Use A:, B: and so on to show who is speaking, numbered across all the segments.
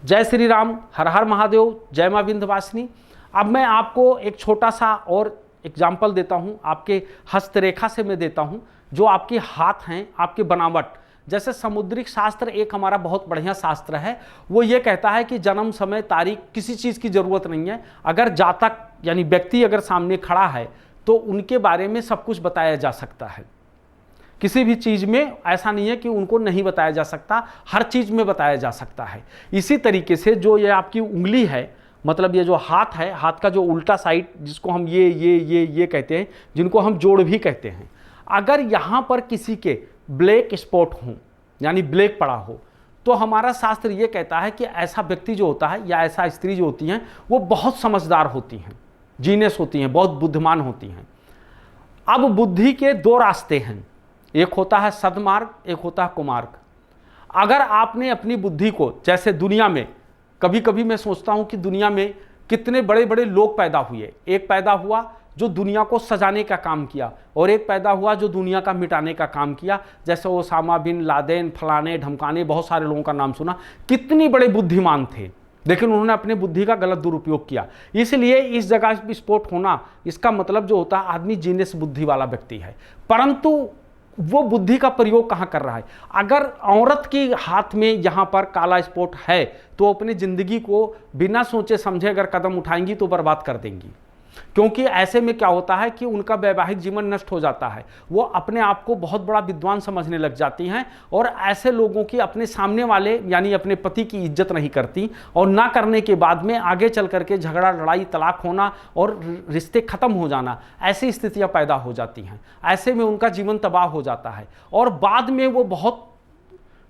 A: जय श्री राम, हर हर महादेव, जय मां विंध्यवासिनी। अब मैं आपको एक छोटा सा और एग्जाम्पल देता हूँ, आपके हस्तरेखा से मैं देता हूँ। जो आपके हाथ हैं, आपके बनावट, जैसे समुद्रिक शास्त्र एक हमारा बहुत बढ़िया शास्त्र है, वो ये कहता है कि जन्म, समय, तारीख, किसी चीज़ की ज़रूरत नहीं है। अगर जातक यानी व्यक्ति अगर सामने खड़ा है तो उनके बारे में सब कुछ बताया जा सकता है। किसी भी चीज़ में ऐसा नहीं है कि उनको नहीं बताया जा सकता, हर चीज़ में बताया जा सकता है। इसी तरीके से जो ये आपकी उंगली है, मतलब ये जो हाथ है, हाथ का जो उल्टा साइड जिसको हम ये कहते हैं, जिनको हम जोड़ भी कहते हैं, अगर यहाँ पर किसी के ब्लैक स्पॉट हों यानी ब्लैक पड़ा हो, तो हमारा शास्त्र ये कहता है कि ऐसा व्यक्ति जो होता है या ऐसा स्त्री जो होती हैं वो बहुत समझदार होती हैं, जीनियस होती हैं, बहुत बुद्धिमान होती हैं। अब बुद्धि के दो रास्ते हैं, एक होता है सद्मार्ग, एक होता है कुमार्ग। अगर आपने अपनी बुद्धि को, जैसे दुनिया में कभी कभी मैं सोचता हूं कि दुनिया में कितने बड़े बड़े लोग पैदा हुए, एक पैदा हुआ जो दुनिया को सजाने का काम किया और एक पैदा हुआ जो दुनिया का मिटाने का काम किया, जैसे ओसामा बिन लादेन, फलाने ढमकाने, बहुत सारे लोगों का नाम सुना। कितनी बड़े बुद्धिमान थे, लेकिन उन्होंने अपने बुद्धि का गलत दुरुपयोग किया। इसलिए इस जगह विस्फोट होना, इसका मतलब जो होता है आदमी जीनियस बुद्धि वाला व्यक्ति है, परंतु वो बुद्धि का प्रयोग कहाँ कर रहा है। अगर औरत के हाथ में यहाँ पर काला स्पॉट है तो अपनी जिंदगी को बिना सोचे समझे अगर कदम उठाएंगी तो बर्बाद कर देंगी, क्योंकि ऐसे में क्या होता है कि उनका वैवाहिक जीवन नष्ट हो जाता है। वो अपने आप को बहुत बड़ा विद्वान समझने लग जाती हैं और ऐसे लोगों की अपने सामने वाले यानी अपने पति की इज्जत नहीं करती, और ना करने के बाद में आगे चल करके झगड़ा, लड़ाई, तलाक होना और रिश्ते खत्म हो जाना, ऐसी स्थितियां पैदा हो जाती हैं। ऐसे में उनका जीवन तबाह हो जाता है और बाद में वो बहुत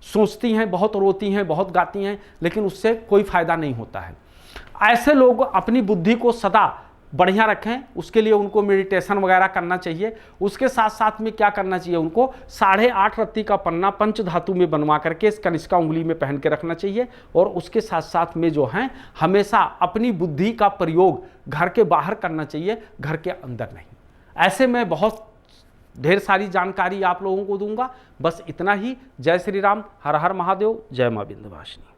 A: सोचती हैं, बहुत रोती हैं, बहुत गाती हैं, लेकिन उससे कोई फायदा नहीं होता है। ऐसे लोग अपनी बुद्धि को सदा बढ़िया रखें, उसके लिए उनको मेडिटेशन वगैरह करना चाहिए। उसके साथ साथ में क्या करना चाहिए, उनको 8.5 रत्ती का पन्ना पंच धातु में बनवा करके इस कनिष्का उंगली में पहन के रखना चाहिए। और उसके साथ साथ में जो है हमेशा अपनी बुद्धि का प्रयोग घर के बाहर करना चाहिए, घर के अंदर नहीं। ऐसे में बहुत ढेर सारी जानकारी आप लोगों को दूंगा। बस इतना ही। जय श्री राम, हर हर महादेव, जय मां विंध्यवासिनी।